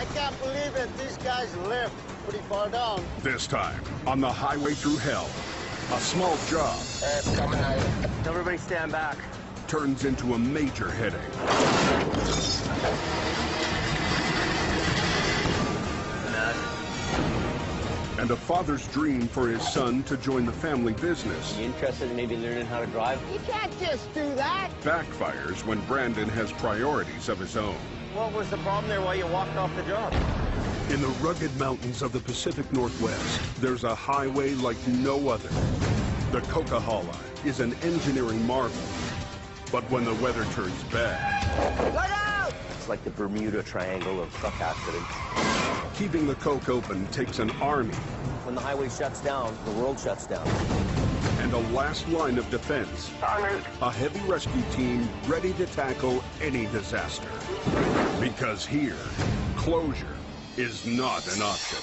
I can't believe it. These guys live pretty far down. This time, on the highway through hell, a small job It's coming out. Everybody stand back. turns into a major headache. And a father's dream for his son to join the family business You interested in maybe learning how to drive? You can't just do that. backfires when Brandon has priorities of his own. What was the problem there while you walked off the job? In the rugged mountains of the Pacific Northwest, there's a highway like no other. The Coquihalla is an engineering marvel. But when the weather turns bad, Look out! It's like the Bermuda Triangle of truck accidents. keeping the coke open takes an army When the highway shuts down, the world shuts down. and a last line of defense. A heavy rescue team ready to tackle any disaster. Because here, closure is not an option.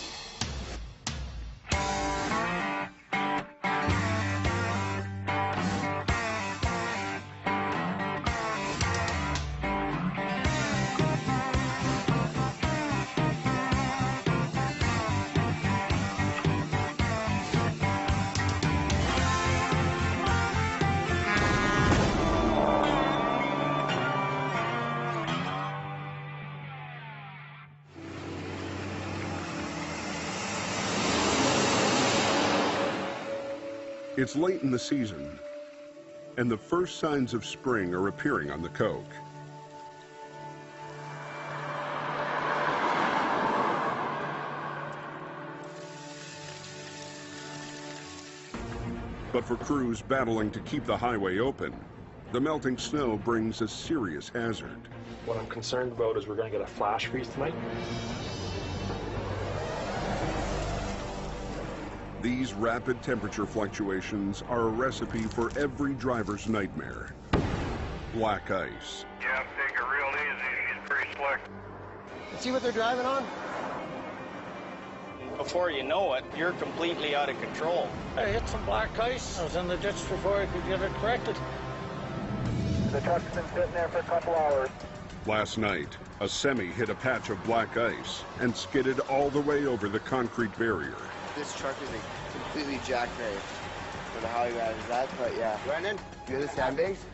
It's late in the season, and the first signs of spring are appearing on the coke. But for crews battling to keep the highway open, the melting snow brings a serious hazard. What I'm concerned about is we're going to get a flash freeze tonight. These rapid temperature fluctuations are a recipe for every driver's nightmare. Black ice, Yeah, take it real easy. He's pretty slick. See what they're driving on? Before you know it, you're completely out of control. I hit some black ice. I was in the ditch before I could get it corrected. The truck's been sitting there for a couple hours. Last night, a semi hit a patch of black ice and skidded all the way over the concrete barrier. This truck is a completely jackknife for the highway guys, that, but yeah. Brandon? You have the sandbags?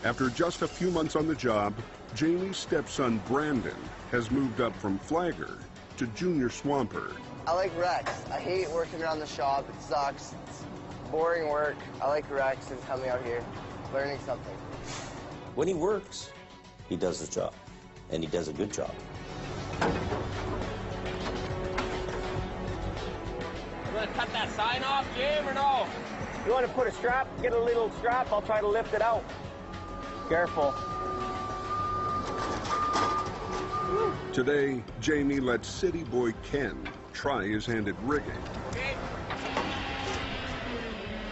After just a few months on the job, Jamie's stepson Brandon has moved up from flagger to junior swamper. I like Rex. I hate working around the shop. It sucks. It's boring work. I like Rex and coming out here, learning something. When he works, he does his job, and he does a good job. You want to cut that sign off, Jim, or no? You want to put a strap? Get a little strap. I'll try to lift it out. Careful. Today, Jamie lets city boy Ken try his hand at rigging.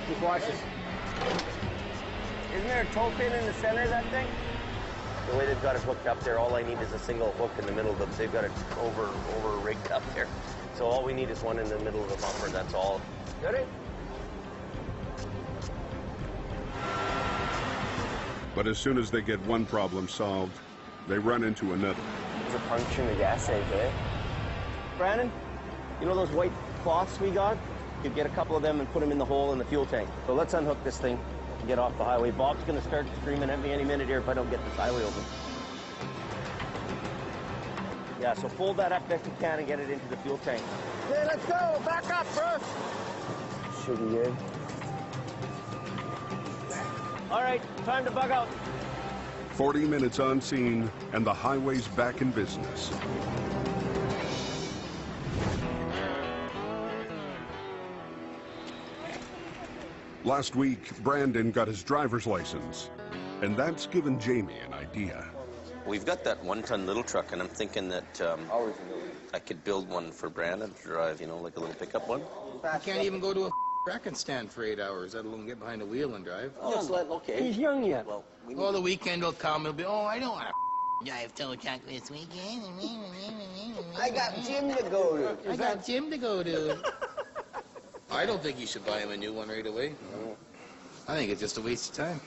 Just watch this. Isn't there a toe pin in the center of that thing? The way they've got it hooked up there, all I need is a single hook in the middle of them. They've got it over rigged up there. So all we need is one in the middle of the bumper, that's all. Got it? But as soon as they get one problem solved, they run into another. There's a puncture in the gas tank, eh? Brandon, you know those white cloths we got? You could get a couple of them and put them in the hole in the fuel tank. So let's unhook this thing and get off the highway. Bob's gonna start screaming at me any minute here if I don't get this highway open. Yeah, so fold that up best you can and get it into the fuel tank. Okay, let's go. Back up, Bruce. Should be good. All right, time to bug out. 40 minutes on scene, and the highway's back in business. Last week, Brandon got his driver's license, and that's given Jamie an idea. We've got that one-ton little truck, and I'm thinking that I could build one for Brandon to drive, you know, like a little pickup one. You can't even go to a wrecking stand for 8 hours, let alone get behind a wheel and drive. Okay. He's young yet. Well, Well, the weekend will come, he'll be, oh, I don't want to drive till truck this weekend. I got gym to go to. I got gym to go to. I don't think you should buy him a new one right away. I think it's just a waste of time.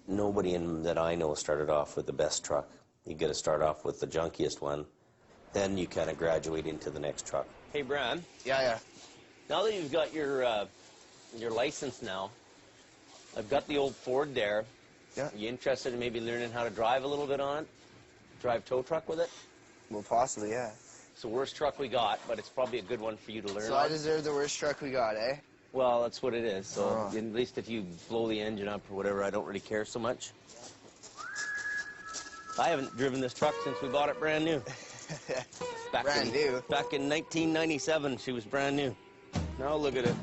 Nobody that I know started off with the best truck. You got to start off with the junkiest one, Then you kind of graduate into the next truck. Hey, Brian, Yeah. now that you've got your license now, I've got the old Ford there. Yeah. You interested in maybe learning how to drive a little bit on it? Drive tow truck with it? Well, possibly, yeah. It's the worst truck we got, but it's probably a good one for you to learn So on. I deserve the worst truck we got, eh? Well, that's what it is. So Oh. at least if you blow the engine up or whatever, I don't really care so much. I haven't driven this truck since we bought it brand new. Brand new? Back in 1997, she was brand new. Now look at it.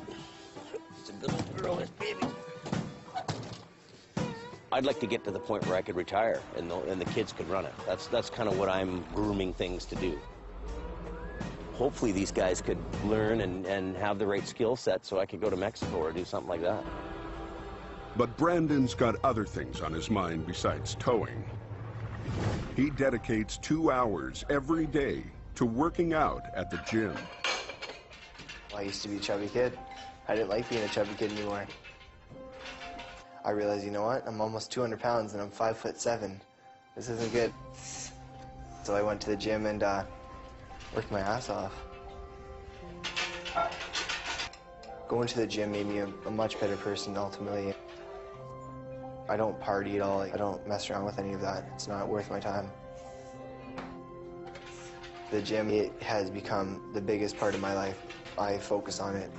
It's a good little girl, this baby. I'd like to get to the point where I could retire and the kids could run it. That's kind of what I'm grooming things to do. Hopefully these guys could learn and have the right skill set so I could go to Mexico or do something like that. But Brandon's got other things on his mind besides towing. He dedicates 2 hours every day to working out at the gym. I used to be a chubby kid. I didn't like being a chubby kid anymore. I realized, you know what? I'm almost 200 pounds and I'm 5'7". This isn't good. So I went to the gym and worked my ass off. Going to the gym made me a much better person ultimately. I don't party at all. I don't mess around with any of that. It's not worth my time. The gym, it has become the biggest part of my life. I focus on it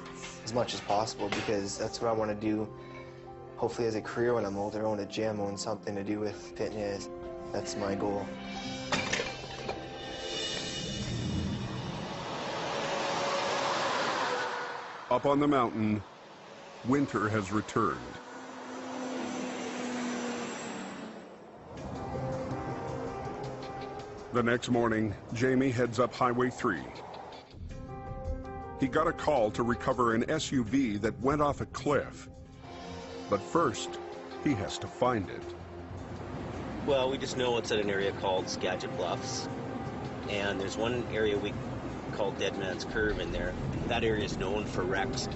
as much as possible because that's what I want to do. Hopefully as a career when I'm older, own a gym, own something to do with fitness. That's my goal. Up on the mountain, winter has returned. The next morning, Jamie heads up Highway 3. He got a call to recover an SUV that went off a cliff. But first, he has to find it. Well, we just know it's at an area called Skagit Bluffs. And there's one area we call Dead Man's Curve in there. That area is known for wrecks.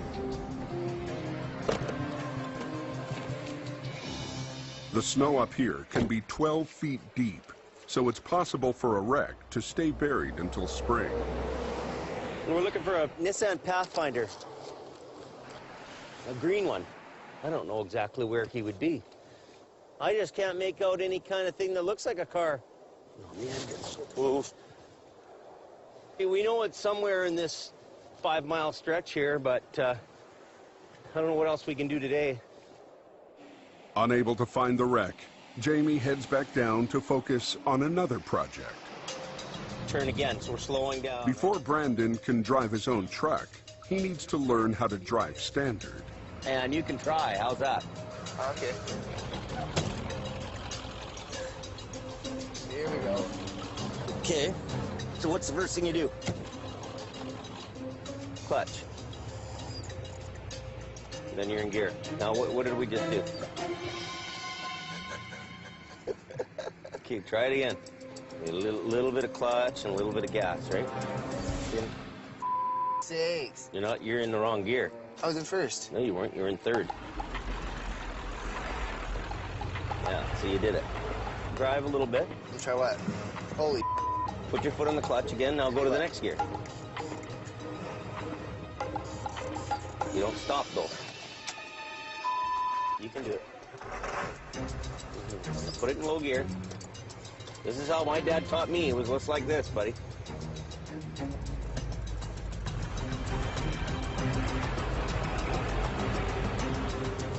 The snow up here can be 12 feet deep, so it's possible for a wreck to stay buried until spring. We're looking for a Nissan Pathfinder. A green one. I don't know exactly where he would be. I just can't make out any kind of thing that looks like a car. Oh, man, it's so close. We know it's somewhere in this 5-mile stretch here, but I don't know what else we can do today. Unable to find the wreck, Jamie heads back down to focus on another project. Turn again, so we're slowing down. Before Brandon can drive his own truck, he needs to learn how to drive standard. And you can try. How's that? Okay. Here we go. Okay. So what's the first thing you do? Clutch. Then you're in gear. Now, what did we just do? Okay, try it again. A little bit of clutch and a little bit of gas, right? Sakes. You're in the wrong gear. I was in first. No, you weren't. You were in third. Yeah, so you did it. Drive a little bit. Let's try what? Holy. Put your foot on the clutch again. Now go to the next gear. You don't stop, though. You can do it. Now put it in low gear. This is how my dad taught me. It was just like this, buddy.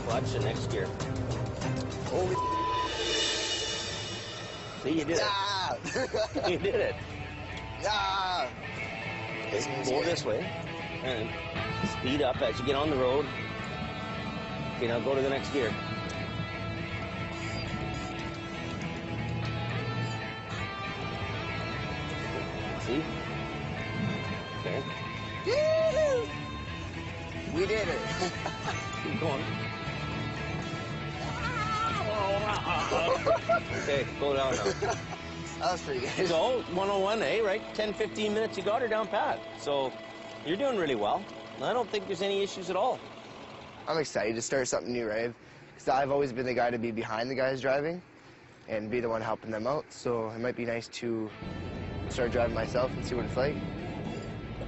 Clutch the next gear. Holy. See, you did Yeah. it. You did it. Yeah. Okay, go this way. And speed up as you get on the road. Okay, now go to the next gear. See? Okay. Woo! We did it. Keep going. Okay, go down now. That was pretty good. So, 101, eh, right? 10, 15 minutes, you got her down pat. So, you're doing really well. I don't think there's any issues at all. I'm excited to start something new, right? Because I've always been the guy to be behind the guys driving and be the one helping them out. So it might be nice to start driving myself and see what it's like.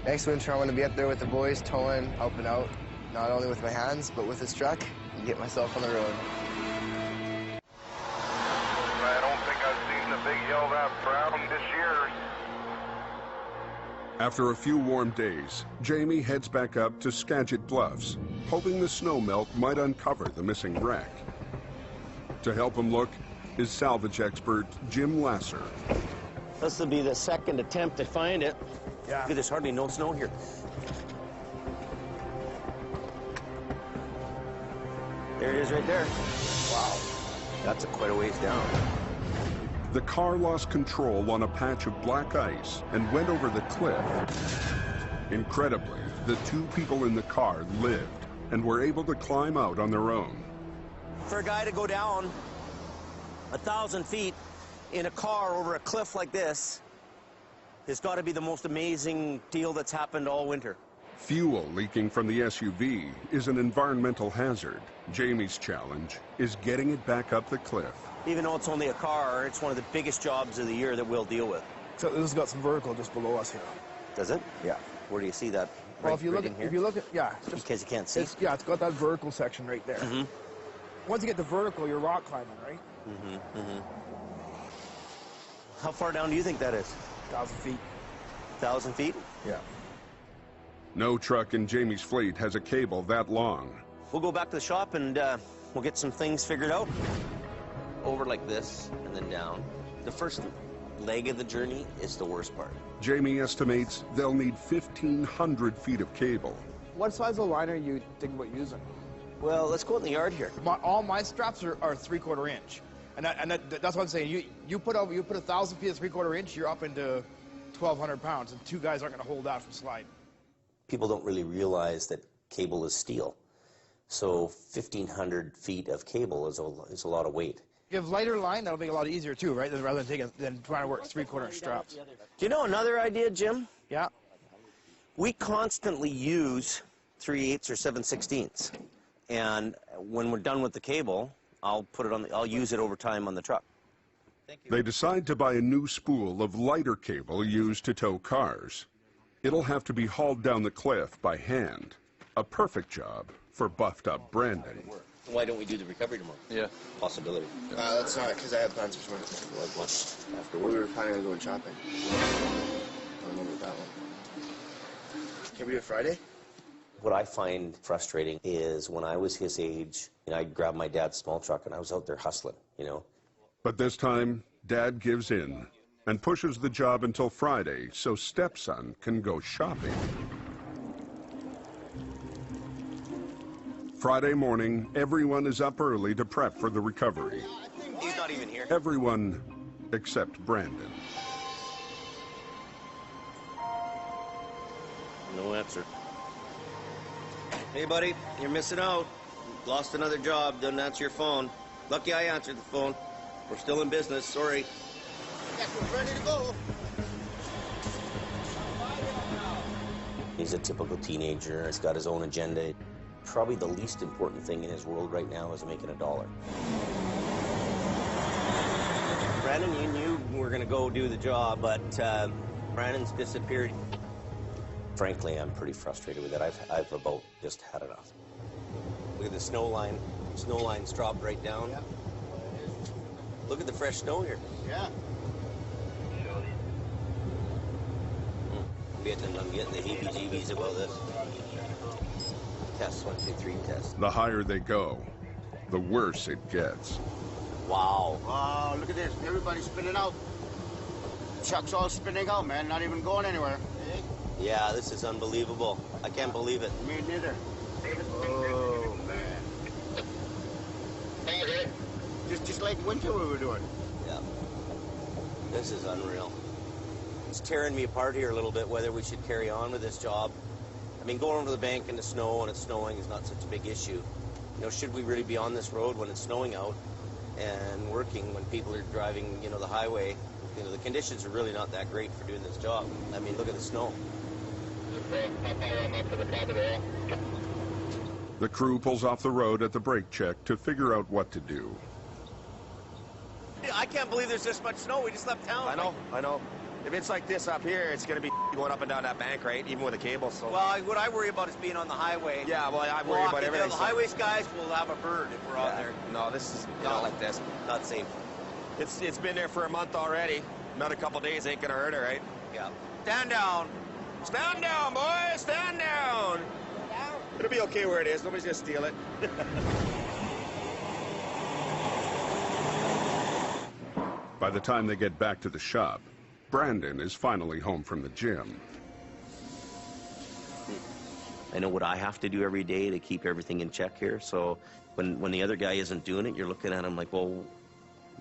Next winter, I want to be up there with the boys, towing, helping out, not only with my hands, but with this truck, and get myself on the road. I don't think I've seen the big yell that brown this year. After a few warm days, Jamie heads back up to Skagit Bluffs, hoping the snow melt might uncover the missing wreck. To help him look is salvage expert Jim Lasser. This will be the second attempt to find it. Yeah. Look, there's hardly no snow here. There it is right there. Wow. That's quite a ways down. The car lost control on a patch of black ice and went over the cliff. Incredibly, the two people in the car lived and were able to climb out on their own. For a guy to go down 1,000 feet in a car over a cliff like this, it's got to be the most amazing deal that's happened all winter. Fuel leaking from the SUV is an environmental hazard. Jamie's challenge is getting it back up the cliff. Even though it's only a car, it's one of the biggest jobs of the year that we'll deal with. So this has got some vertical just below us here. Does it? Yeah. Where do you see that? Well, Right- if you right look in at, here? if you look at, yeah, it's just, Because you can't see. yeah, it's got that vertical section right there. Mm-hmm. Once you get the vertical, you're rock climbing, right? How far down do you think that is? 1,000 feet. 1,000 feet? Yeah. No truck in Jamie's fleet has a cable that long. We'll go back to the shop and we'll get some things figured out. Over like this and then down. The first leg of the journey is the worst part. Jamie estimates they'll need 1,500 feet of cable. What size of line are you thinking about using? Well, let's go out in the yard here. All my straps are 3/4 inch, and that's what I'm saying. You put 1,000 feet of 3/4 inch, you're up into 1,200 pounds, and two guys aren't going to hold that from sliding. People don't really realize that cable is steel. So 1,500 feet of cable is a lot of weight. You have lighter line, that'll make it a lot easier too, right? Rather than trying to work 3/4 inch straps. Do you know another idea, Jim? Yeah. We constantly use 3/8 or 7/16, and when we're done with the cable, I'll use it over time on the truck. They decide to buy a new spool of lighter cable used to tow cars. It'll have to be hauled down the cliff by hand. A perfect job for buffed up Brandon. Why don't we do the recovery tomorrow? Yeah. Possibility. That's not because I have plans for tomorrow. Like what? After We work. were planning on going shopping. I don't know about that one. Can we do it Friday? What I find frustrating is when I was his age, I'd grab my dad's small truck and I was out there hustling, But this time, Dad gives in and pushes the job until Friday so stepson can go shopping. Friday morning, everyone is up early to prep for the recovery. He's not even here. Everyone except Brandon. No answer. Hey, buddy, you're missing out. Lost another job, didn't answer your phone. Lucky I answered the phone. We're still in business, sorry. Yes, we're ready to go. He's a typical teenager. He's got his own agenda. Probably the least important thing in his world right now is making $1. Brandon, you knew we were going to go do the job, but Brandon's disappeared. Frankly, I'm pretty frustrated with it. I've about just had enough. Look at the snow line. Snow line's dropped right down. Yeah. Look at the fresh snow here. Yeah. I'm getting the heebie-jeebies about this. Test 1, 2, 3 test. The higher they go, the worse it gets. Wow. Wow, look at this. Everybody's spinning out. Chuck's all spinning out, man. Not even going anywhere. Yeah, this is unbelievable. I can't believe it. Me neither. Oh, man. Just like winter we were doing. Yeah. This is unreal. It's tearing me apart here a little bit whether we should carry on with this job. I mean, going over the bank in the snow and it's snowing is not such a big issue. Should we really be on this road when it's snowing out and working when people are driving, the highway? The conditions are really not that great for doing this job. I mean, look at the snow. The crew pulls off the road at the brake check to figure out what to do. I can't believe there's this much snow. We just left town. I know. If it's like this up here, it's going to be going up and down that bank, right? Even with a cable. So. Well, what I worry about is being on the highway. Yeah, well, I worry about everything. The highway guys will have a bird if we're on there. No, this is not like this. Not safe. It's been there for a month already. Another couple days ain't going to hurt it, right? Yeah. Stand down. Stand down, boys! Stand down! It'll be okay where it is. Nobody's going to steal it. By the time they get back to the shop, Brandon is finally home from the gym. I know what I have to do every day to keep everything in check here. So when the other guy isn't doing it, you're looking at him like, well,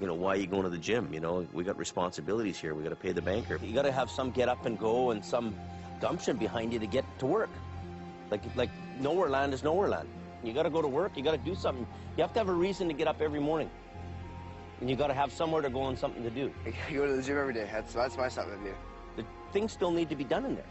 you know, why are you going to the gym? You know, we got responsibilities here. We got to pay the banker. You got to have some get up and go and some gumption behind you to get to work. Like nowhere land is nowhere land. You got to go to work. You got to do something. You have to have a reason to get up every morning. And you got to have somewhere to go and something to do. You go to the gym every day. That's my something to do. The things still need to be done in there.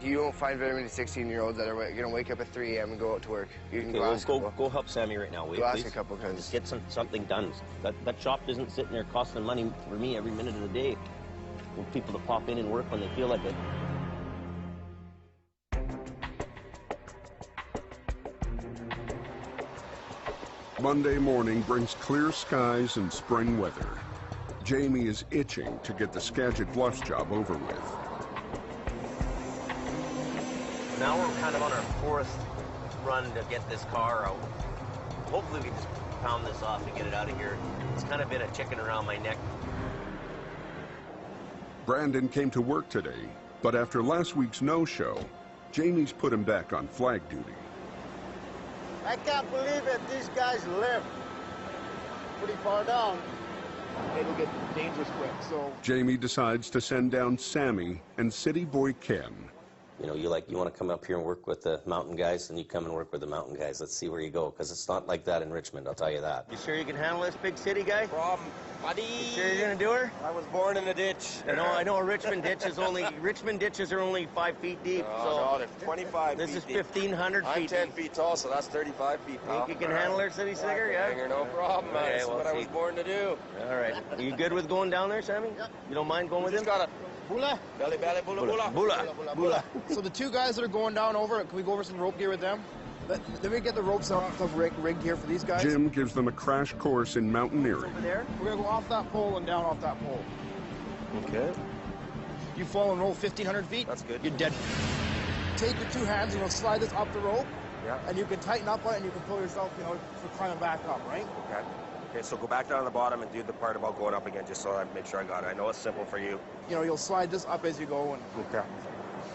You don't find very many 16-year-olds that are going to wake up at 3 a.m. and go out to work. You can go help Sammy right now, will you, please? Ask a couple, cause just get something done. That shop isn't sitting there costing money for me every minute of the day. For people to pop in and work when they feel like it. Monday morning brings clear skies and spring weather. Jamie is itching to get the Skagit Bluffs job over with. Now we're kind of on our fourth run to get this car out. Hopefully we just pound this off and get it out of here. It's kind of been a chicken around my neck. Brandon came to work today, but after last week's no-show, Jamie's put him back on flag duty. I can't believe it. These guys live pretty far down. It'll get dangerous quick, so... Jamie decides to send down Sammy and city boy Ken. You know, you want to come up here and work with the mountain guys, and you come and work with the mountain guys. Let's see where you go, because it's not like that in Richmond, I'll tell you that. You sure you can handle this big city guy? Problem, buddy. You sure you're gonna do her? I was born in a ditch. I know a Richmond ditch is only, Richmond ditches are only 5 feet deep. No, they're 25 this feet is deep. 1,500 feet I'm 10 deep. feet tall, so that's 35 feet, pal. Think you can handle her, city slicker? Yeah. Hanger, no problem, man. Okay, This is what I was born to do. All right. Are you good with going down there, Sammy? You don't mind going with him? Just got a Bula. belly, bula, bula. Bula. Bula. So the two guys that are going down over, can we go over some rope gear with them? Then we get the ropes off the rigged here for these guys. Jim gives them a crash course in mountaineering. Over there, we're gonna go off that pole and down off that pole. Okay. You fall and roll 1,500 feet. That's good. You're dead. Take your two hands and you'll slide this up the rope. Yeah. And you can tighten up on it and you can pull yourself, you know, for climbing back up, right? Okay. Okay, so go back down to the bottom and do the part about going up again, just so I make sure I got it. I know it's simple for you. You know, you'll slide this up as you go and... Okay.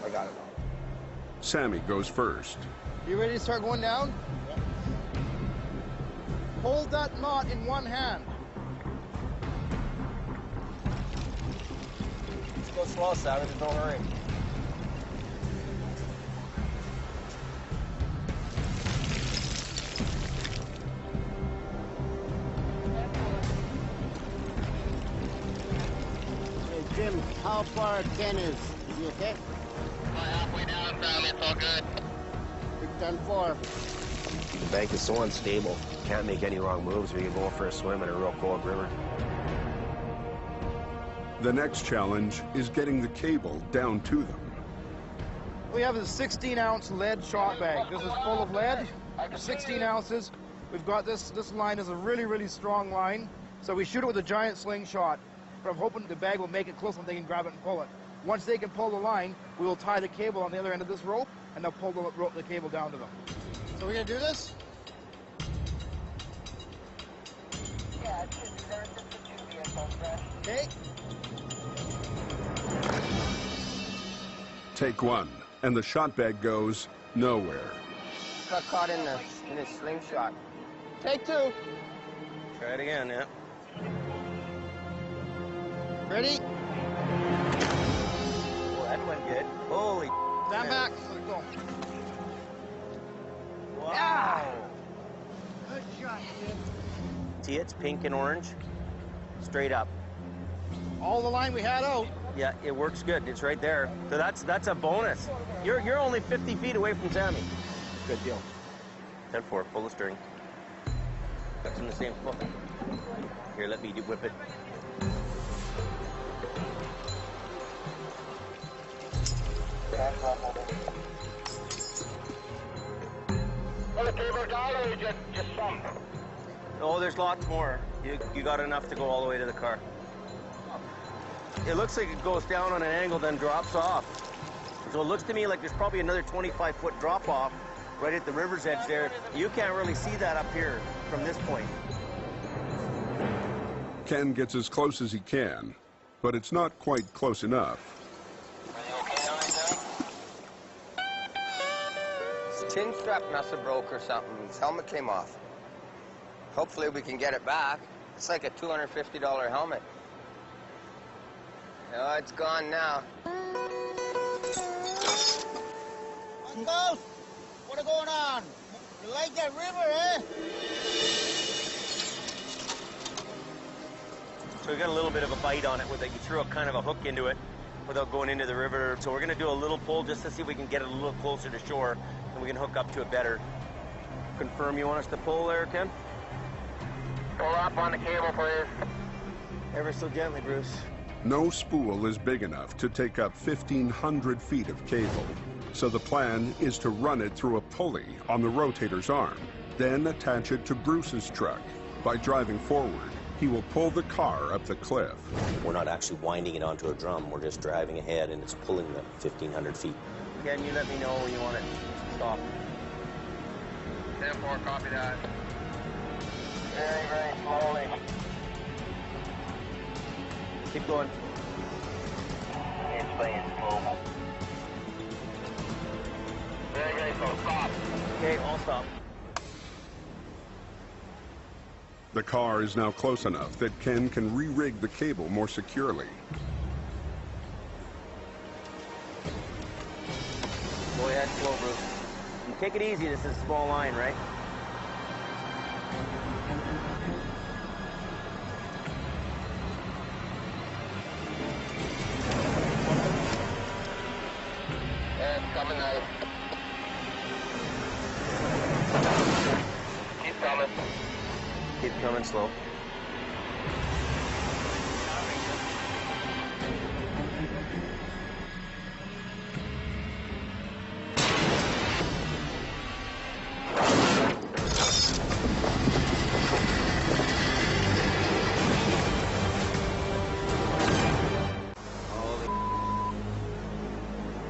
I got it. Sammy goes first. You ready to start going down? Yeah. Hold that knot in one hand. Let's go slow, Sammy. There's no hurry. Jim, how far Ken is? Is he okay? Halfway down, Sally. It's all good. Big 10-4. The bank is so unstable. Can't make any wrong moves when you're going for a swim in a real cold river. The next challenge is getting the cable down to them. We have a 16-ounce lead shot bag. This is full of lead, 16 ounces. We've got this line is a really, really strong line. So we shoot it with a giant slingshot. But I'm hoping the bag will make it close and they can grab it and pull it. Once they can pull the line, we will tie the cable on the other end of this rope, and they'll pull the cable down to them. So we're gonna do this? Yeah, it's just the two vehicles, right? Okay. Take one, and the shot bag goes nowhere. Got caught in his slingshot. Take two. Try it again, yeah. Ready? Oh, that went good. Holy. Stand back. Let it go. Wow. Yeah. Good shot, kid. See, it's pink and orange. Straight up. All the line we had out. Yeah, it works good. It's right there. So that's a bonus. You're only 50 feet away from Sammy. Good deal. 10-4, pull the string. That's in the same spot. Here, let me whip it. Well, the cable down or just some? Oh, there's lots more. You got enough to go all the way to the car. It looks like it goes down on an angle, then drops off. So it looks to me like there's probably another 25-foot drop off right at the river's edge there. You can't really see that up here from this point. Ken gets as close as he can, but it's not quite close enough. His chin strap must have broke or something. His helmet came off. Hopefully we can get it back. It's like a $250 helmet. Oh, it's gone now. Ghost, what is going on? You like that river, eh? So we got a little bit of a bite on it with it. You threw a kind of a hook into it without going into the river. So we're going to do a little pull just to see if we can get it a little closer to shore and we can hook up to it better. Confirm you want us to pull there, Ken? Pull up on the cable, please. Ever so gently, Bruce. No spool is big enough to take up 1,500 feet of cable. So the plan is to run it through a pulley on the rotator's arm, then attach it to Bruce's truck. By driving forward, he will pull the car up the cliff. We're not actually winding it onto a drum. We're just driving ahead, and it's pulling the 1,500 feet. Ken, you let me know when you want it stopped. 10-4, copy that. Very, very slowly. Keep going. It's playing slow. Very, very slow. Stop. Okay, I'll stop. The car is now close enough that Ken can re-rig the cable more securely. Go ahead, slow, Bruce. You take it easy. This is a small line, right? Yeah, it's coming nice. Keep coming. Keep coming slow.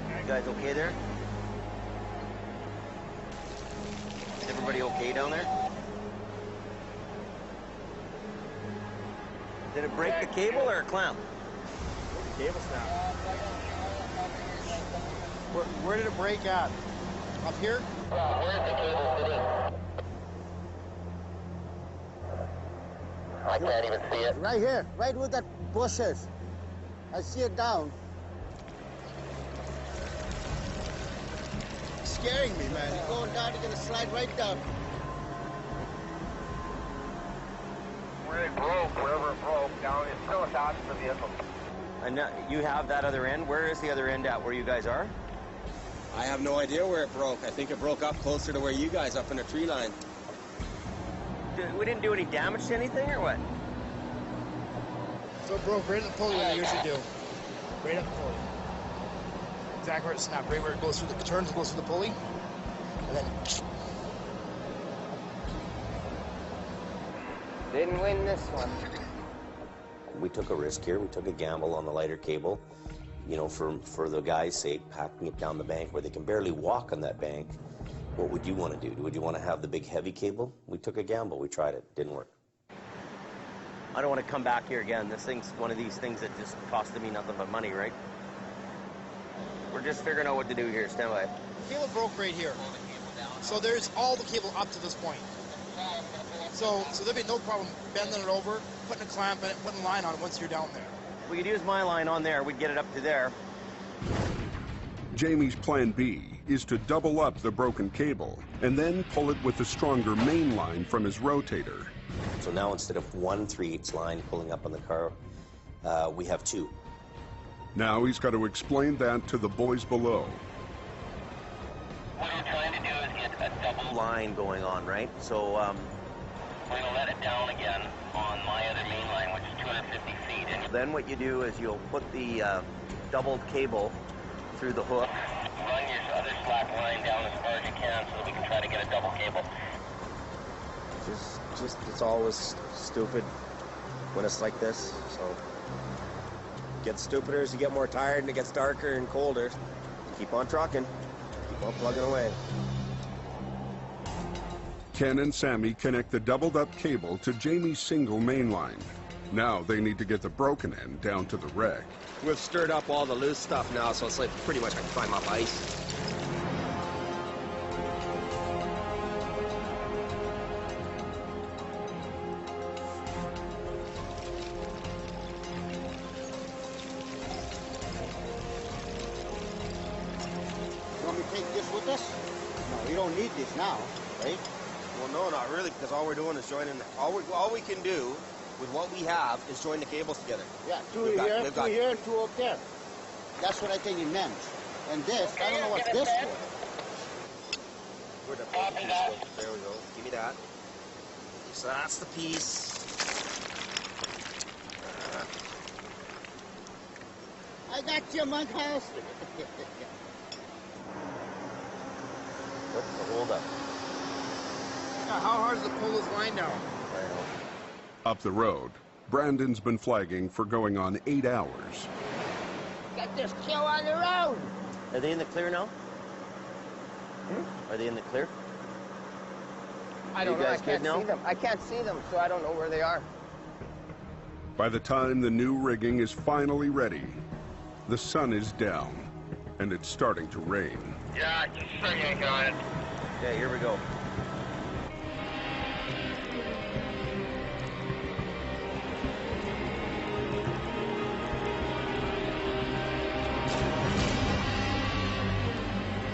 You guys okay there? Is everybody okay down there? Did it break the cable or a clamp? The cable snap. Where did it break at? Up here? Where's the cable sitting? I can't even see it. Right here, right with that bushes. I see it down. It's scaring me, man. You're going down, you're gonna slide right down. Where it broke, wherever it broke, down, it's still attached to the vehicle. And you have that other end. Where is the other end at? Where you guys are? I have no idea where it broke. I think it broke up closer to where you guys up in the tree line. We didn't do any damage to anything, or what? So it broke right at the pulley when you usually do. Right at the pulley. Exactly where it snapped, right where it goes through the turns, goes through the pulley. And then Didn't win this one. We took a risk here. We took a gamble on the lighter cable, you know, for the guys' sake, packing it down the bank where they can barely walk on that bank. What would you want to do? Would you want to have the big heavy cable? We took a gamble. We tried it. Didn't work. I don't want to come back here again. This thing's one of these things that just costed me nothing but money, right? We're just figuring out what to do here. Stand by. the cable broke right here. So there's all the cable up to this point. So there'd be no problem bending it over, putting a clamp in it, putting a line on it once you're down there. We could use my line on there. We'd get it up to there. Jamie's plan B is to double up the broken cable and then pull it with the stronger main line from his rotator. So now instead of 1 3/8 line pulling up on the car, we have 2. Now he's got to explain that to the boys below. What I'm trying to do is get a double line going on, right? So we're going to let it down again on my other main line, which is 250 feet. And then what you do is you'll put the doubled cable through the hook. Run your other slack line down as far as you can so that we can try to get a double cable. Just it's always stupid when it's like this. So it gets stupider as you get more tired and it gets darker and colder. Keep on trucking. Keep on plugging away. Ken and Sammy connect the doubled-up cable to Jamie's single main line. Now they need to get the broken end down to the wreck. We've stirred up all the loose stuff now, so it's like pretty much I can climb up ice. You want me to take this with us? No, you don't need this now, right? Well, no, not really, because all we're doing is joining. All we can do with what we have is join the cables together. Yeah, two here, and two up there. That's what I think he meant. And this, I don't know what's this for. Where'd that piece go? There we go. Give me that. So that's the piece. I got you, Monkhouse. What's the hold up? Yeah, how hard is it to pull this line down? Up the road, Brandon's been flagging for going on 8 hours. Got this kill on the road. Are they in the clear now? Are they in the clear? I don't know. I guys can't good now? see them. I can't see them, so I don't know where they are. By the time the new rigging is finally ready, the sun is down and it's starting to rain. Yeah, just string on it. Okay, here we go.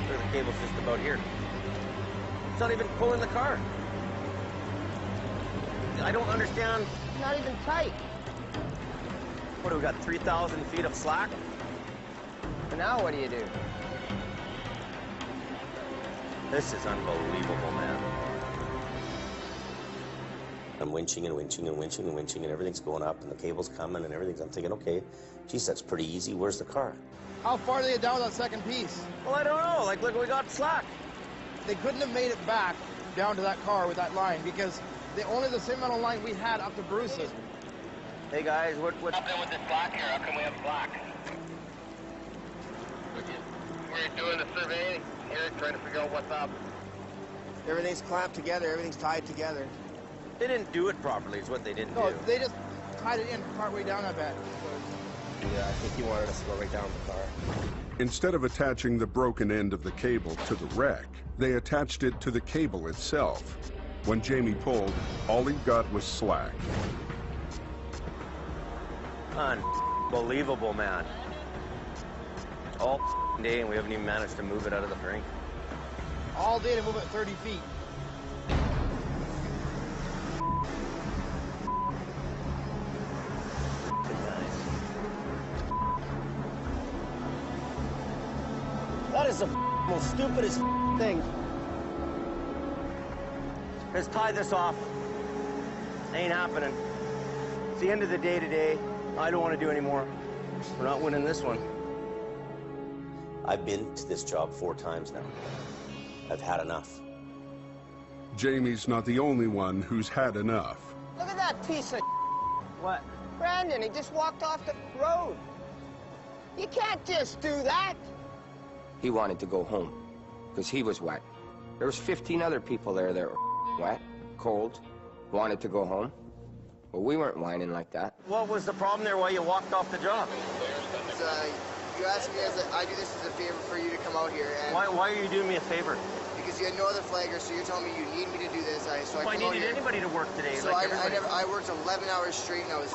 The cable's just about here. It's not even pulling the car. I don't understand. It's not even tight. What do we got, 3,000 feet of slack? So now what do you do? This is unbelievable, man. I'm winching and winching and winching and winching and everything's going up and the cable's coming and everything's. I'm thinking, okay, geez, that's pretty easy. Where's the car? How far are they down that second piece? Well, I don't know. Like, look, we got slack. They couldn't have made it back down to that car with that line because they only the same amount of line we had up to Bruce's. Hey, guys, what? What's up with this slack here? How come we have slack? We're doing the survey here, trying to figure out what's up. Everything's clamped together. Everything's tied together. They didn't do it properly is what they didn't No, do. they just tied it in partway down, I bet. Yeah, I think he wanted us to go right down the car. Instead of attaching the broken end of the cable to the wreck, they attached it to the cable itself. When Jamie pulled, all he got was slack. Unbelievable, man. All day, and we haven't even managed to move it out of the brink. All day to move it 30 feet. That is the most stupidest thing. Let's tie this off. Ain't happening. It's the end of the day today. I don't want to do any more. We're not winning this one. I've been to this job 4 times now. I've had enough. Jamie's not the only one who's had enough. Look at that piece of What? Brandon, he just walked off the road. You can't just do that. He wanted to go home because he was wet. There was 15 other people there that were wet, cold, wanted to go home. But we weren't whining like that. What was the problem there while you walked off the job? You asked me I do this as a favor for you to come out here. And Why are you doing me a favor? Because you had no other flagger, so you're telling me you need me to do this. So If I needed anybody to work today, So like I worked 11 hours straight, and I was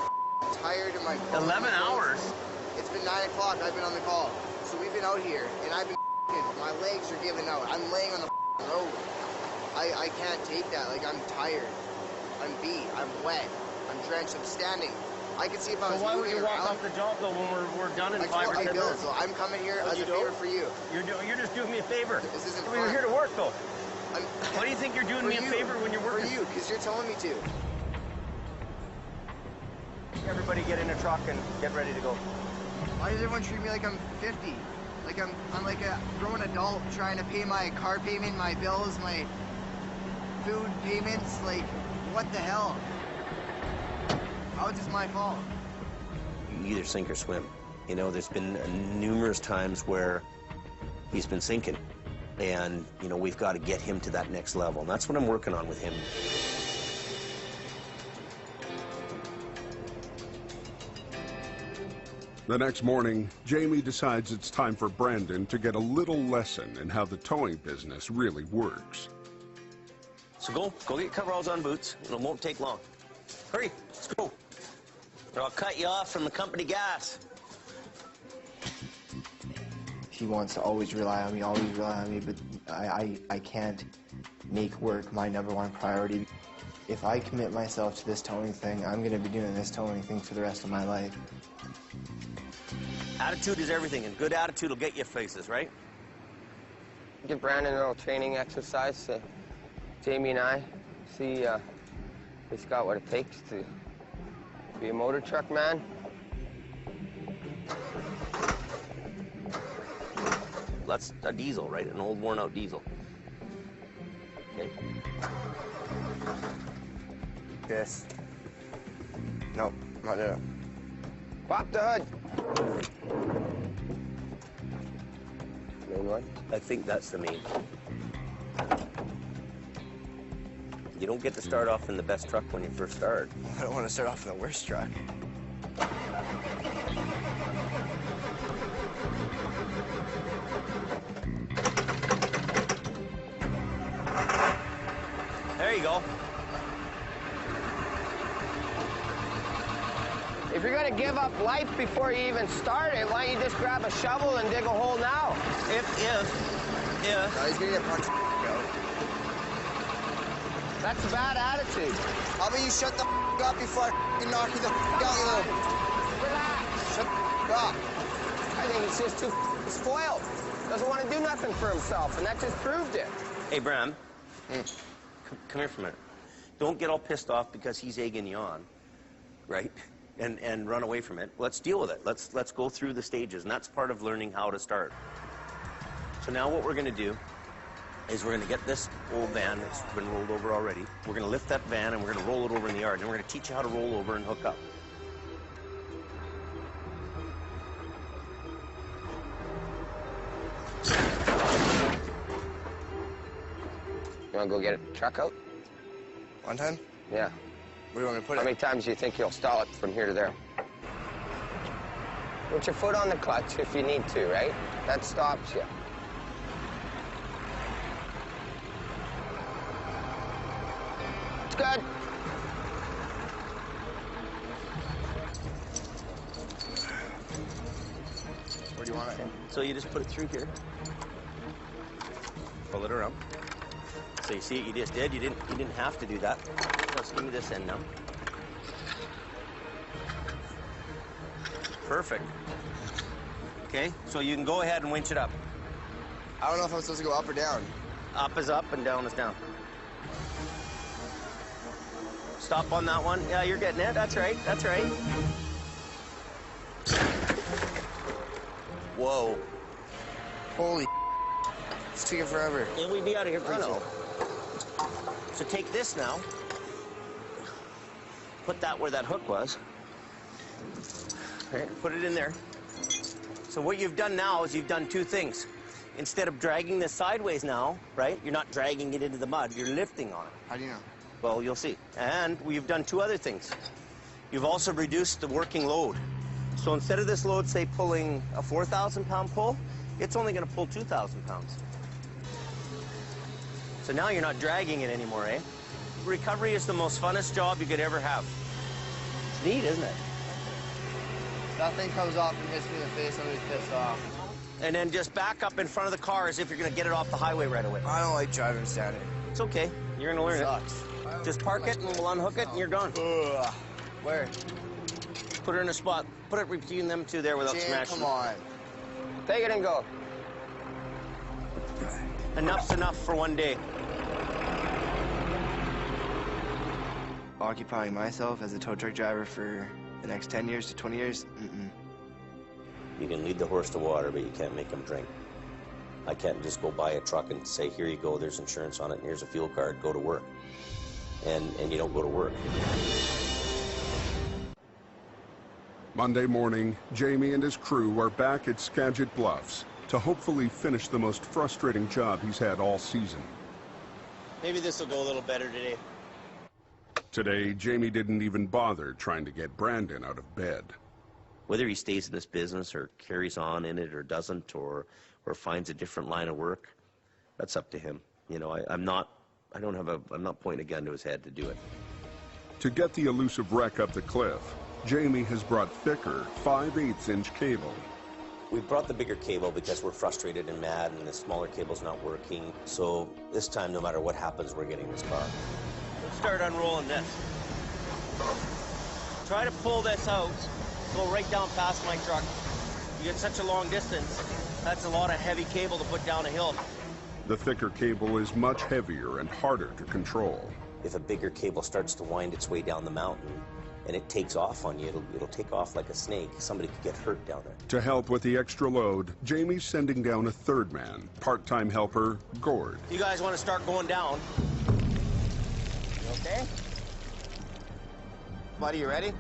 tired of my... 11 hours? It's been 9 o'clock. I've been on the call. So we've been out here, and I've been... My legs are giving out. I'm laying on the road. I can't take that. Like, I'm tired. I'm beat. I'm wet. I'm drenched. I'm standing. I can see if I was why would moving you walk around. off the job though when we're done in 5 or 10 minutes? So I'm coming here as a favor for you. You're just doing me a favor. This isn't We were fun. here to work though. Why do you think you're doing me a favor when you're working? For you, because you're telling me to. Everybody get in a truck and get ready to go. Why does everyone treat me like I'm 50? Like I'm like a grown adult trying to pay my car payment, my bills, my food payments. Like, what the hell? How is this my fault? You either sink or swim. You know, there's been numerous times where he's been sinking. And, you know, we've got to get him to that next level. And that's what I'm working on with him. The next morning, Jamie decides it's time for Brandon to get a little lesson in how the towing business really works. So go get your coveralls on boots, and it won't take long. Hurry, let's go. Or I'll cut you off from the company gas. He wants to always rely on me, but I can't make work my #1 priority. If I commit myself to this towing thing, I'm going to be doing this towing thing for the rest of my life. Attitude is everything, and good attitude will get you places, right? Give Brandon a little training exercise. Jamie and I see he's got what it takes to be a motor truck man. That's a diesel, right? An old worn-out diesel. Okay. Yes. Nope, not doing it. Pop the hood. Main one? I think that's the main. You don't get to start off in the best truck when you first start. I don't want to start off in the worst truck. There you go. If you're gonna give up life before you even start it, why don't you just grab a shovel and dig a hole now? If. No, he's gonna get punched out. That's a bad attitude. How about you shut the up before I knock you the out, you little... Relax. Shut the up. I think he's just too spoiled. Doesn't want to do nothing for himself, and that just proved it. Hey, Bram. Come here for a minute. Don't get all pissed off because he's egging you on, right? And run away from it. Let's deal with it. Let's go through the stages, and that's part of learning how to start. So now what we're going to do is we're going to get this old van that's been rolled over already. We're going to lift that van, and we're going to roll it over in the yard, and we're going to teach you how to roll over and hook up. You want to go get a truck out? One time? Yeah. Where do you want me to put it? How many times do you think you'll stall it from here to there? Put your foot on the clutch if you need to, right? That stops you. It's good. Where do you want it? So you just put it through here. Pull it around. So you see what you just did? You didn't have to do that. Let's give me this end now. Perfect. Okay, so you can go ahead and winch it up. I don't know if I'm supposed to go up or down. Up is up and down is down. Stop on that one. Yeah, you're getting it. That's right. That's right. Whoa. Holy it's taking forever. Yeah, we'd be out of here pretty I know. soon. So take this now. Put that where that hook was. Okay, put it in there. So what you've done now is you've done two things. Instead of dragging this sideways now, right? You're not dragging it into the mud, you're lifting on it. How do you know? Well, you'll see. And we've done two other things. You've also reduced the working load. So instead of this load, say, pulling a 4,000-pound pull, it's only going to pull 2,000 pounds. So now you're not dragging it anymore, eh? Recovery is the most funnest job you could ever have. It's neat, isn't it? That thing comes off and hits me in the face, I'm gonna be pissed off. And then just back up in front of the car as if you're going to get it off the highway right away. I don't like driving standing. It's okay. You're going to learn Sucks. it. Just park it and we'll unhook it and you're gone. Ugh. Where? Put her in a spot. Put it between them two there without Jan, smashing. come on. Take it and go. Enough's enough for one day. Occupying myself as a tow truck driver for the next 10 years to 20 years? You can lead the horse to water, but you can't make him drink. I can't just go buy a truck and say, here you go, there's insurance on it, and here's a fuel card, go to work. And you don't go to work. Monday morning, Jamie and his crew are back at Skagit Bluffs to hopefully finish the most frustrating job he's had all season. Maybe this will go a little better today. Today, Jamie didn't even bother trying to get Brandon out of bed. Whether he stays in this business or carries on in it or doesn't or finds a different line of work, that's up to him. You know, I'm not pointing a gun to his head to do it. To get the elusive wreck up the cliff, Jamie has brought thicker 5/8-inch cable. We brought the bigger cable because we're frustrated and mad and the smaller cable's not working. So this time, no matter what happens, we're getting this car. Let's start unrolling this. Try to pull this out, go right down past my truck. You get such a long distance, that's a lot of heavy cable to put down a hill. The thicker cable is much heavier and harder to control. If a bigger cable starts to wind its way down the mountain and it takes off on you, it'll take off like a snake. Somebody could get hurt down there. To help with the extra load, Jamie's sending down a third man, part-time helper, Gord. You guys want to start going down? You okay? Buddy, you ready?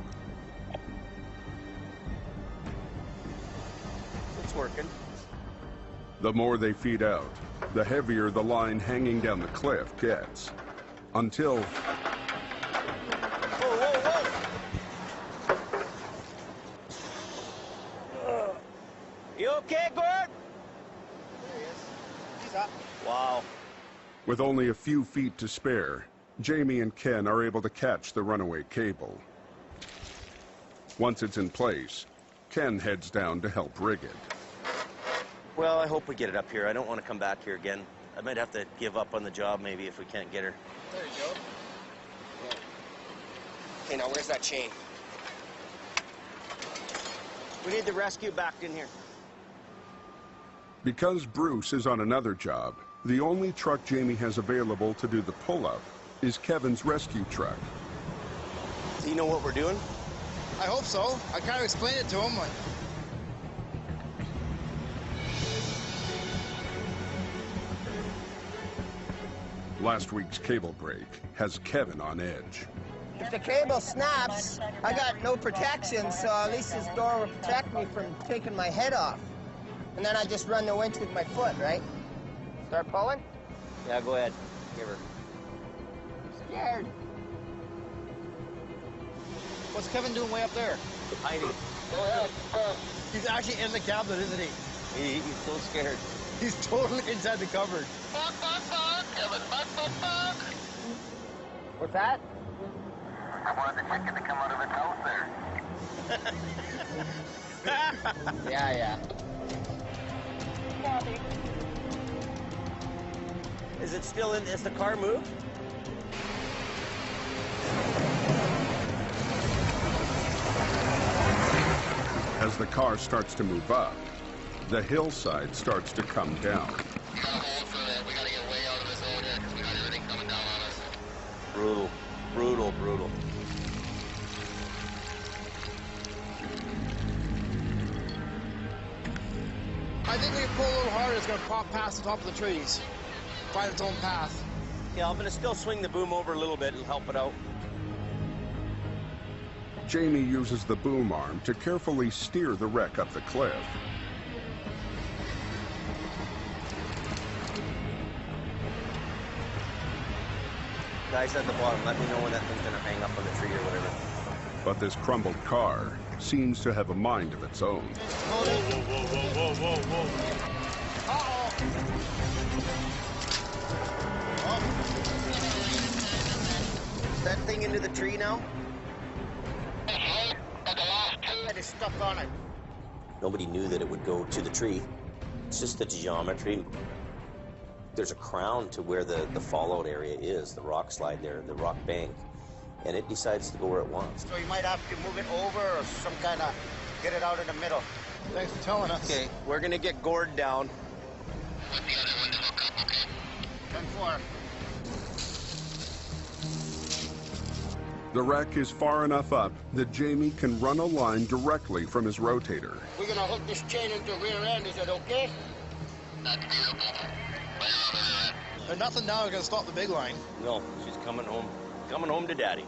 It's working. The more they feed out, the heavier the line hanging down the cliff gets. Until... Whoa, whoa, whoa! You okay, Gord? There he is. He's up. Wow. With only a few feet to spare, Jamie and Ken are able to catch the runaway cable. Once it's in place, Ken heads down to help rig it. Well, I hope we get it up here. I don't want to come back here again. I might have to give up on the job maybe if we can't get her. There you go. Okay, now where's that chain? We need the rescue backed in here. Because Bruce is on another job, the only truck Jamie has available to do the pull-up is Kevin's rescue truck. Do you know what we're doing? I hope so. I kind of explained it to him. Last week's cable break has Kevin on edge. If the cable snaps, I got no protection, so at least this door will protect me from taking my head off. And then I just run the winch with my foot, right? Start pulling? Yeah, go ahead. Give her. I'm scared. What's Kevin doing way up there? Hiding. Go ahead. He's actually in the cabinet, isn't he? He's so scared. He's totally inside the cupboard. Kevin, what's that? I wanted the chicken to come out of its house there. Yeah. Is it still in? Is the car moved? As the car starts to move up, the hillside starts to come down. We gotta hold for that. We gotta get way out of this hole here because we got everything coming down on us. Brutal, brutal, brutal. I think when you pull a little harder, it's going to pop past the top of the trees. Find its own path. Yeah, I'm going to still swing the boom over a little bit and help it out. Jamie uses the boom arm to carefully steer the wreck up the cliff. Guys at the bottom, let me know when that thing's going to hang up on the tree or whatever. But this crumbled car seems to have a mind of its own. Whoa, whoa, whoa, whoa, whoa. Is that thing into the tree now? I just stuck on it. Nobody knew that it would go to the tree. It's just the geometry. There's a crown to where the fallout area is, the rock slide there, the rock bank, and it decides to go where it wants. So you might have to move it over or some kind of get it out in the middle. Thanks for telling us. Okay, we're going to get Gord down. Let the other one to hook up, okay? 10-4. The wreck is far enough up that Jamie can run a line directly from his rotator. We're gonna hook this chain into the rear end, is that okay? There's nothing now is gonna stop the big line. No, she's coming home to Daddy.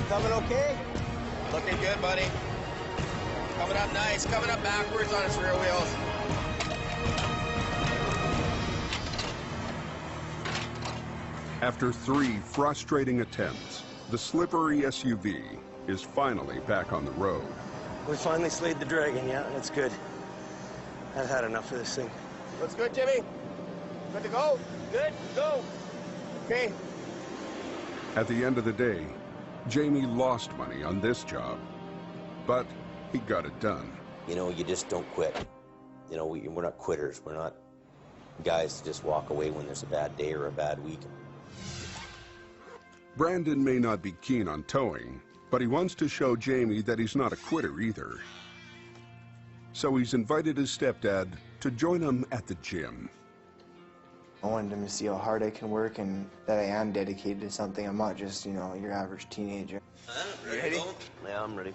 Coming okay? Looking good, buddy. Coming up nice. Coming up backwards on its rear wheels. After 3 frustrating attempts, the slippery SUV is finally back on the road. We finally slayed the dragon, yeah, that's good. I've had enough of this thing. Looks good, Jimmy. Good to go? Good, go. Okay. At the end of the day, Jamie lost money on this job, but he got it done. You know, you just don't quit. You know, we're not quitters. We're not guys to just walk away when there's a bad day or a bad week. Brandon may not be keen on towing, but he wants to show Jamie that he's not a quitter either. So he's invited his stepdad to join him at the gym. I wanted him to see how hard I can work and that I am dedicated to something. I'm not just, you know, your average teenager. You ready? Yeah, I'm ready.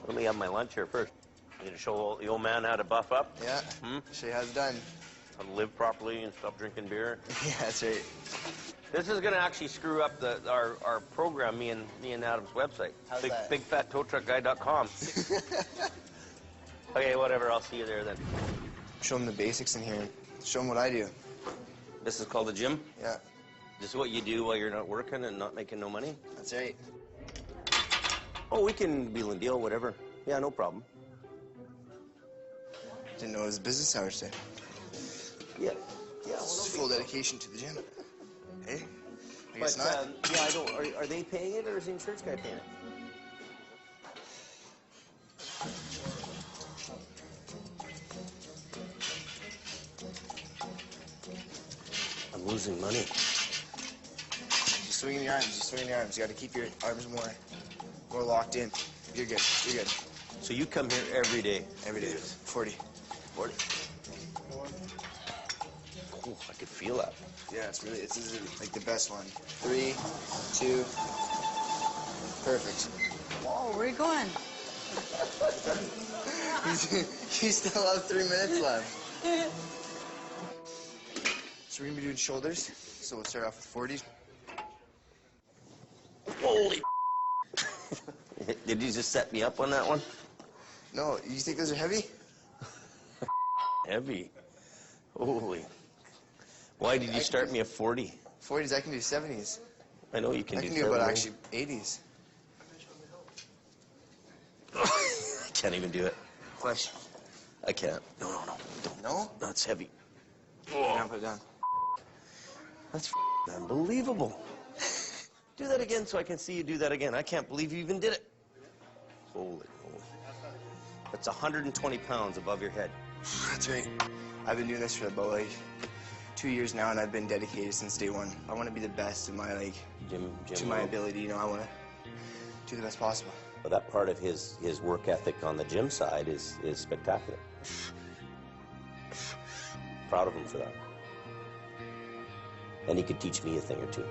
Let me have my lunch here first. You need to show the old man how to buff up? Yeah, show you how it's done. How to live properly and stop drinking beer. Yeah, that's right. This is going to actually screw up our program, me and Adam's website. How's that? BigFatTowTruckGuy.com. Okay, whatever. I'll see you there then. Show him the basics in here. Show him what I do. This is called the gym? Yeah. This is what you do while you're not working and not making no money? That's right. Oh, we can wheel and deal, whatever. Yeah, no problem. Didn't know it was business hours today. Yeah. Yeah. It's full dedication to the gym. Hey? I guess not. Yeah, I don't. Are they paying it or is the insurance guy paying it? I'm losing money. Just swinging your arms. Just swinging your arms. You got to keep your arms more locked in. You're good. You're good. So you come here every day? Every day. 40. 40. Ooh, I could feel that. Yeah, it's like the best one. 3, 2, perfect. Whoa, where are you going? You still have 3 minutes left. So we're gonna be doing shoulders. So we'll start off with 40s. Holy Did you just set me up on that one? No, you think those are heavy? Heavy. Holy. Why did you start me at 40? 40s, I can do 70s. I know you can do 70s. I can do about actually 80s. I can't even do it. Push. I can't. No, no, no. Don't. No? No, it's heavy. Now put it down. That's unbelievable. Do that again so I can see you do that again. I can't believe you even did it. Holy moly. That's 120 pounds above your head. That's right. I've been doing this for about like 2 years now, and I've been dedicated since day one. I want to be the best in my to my ability. You know, I want to do the best possible. Well, that part of his work ethic on the gym side is spectacular. Proud of him for that. And he could teach me a thing or two.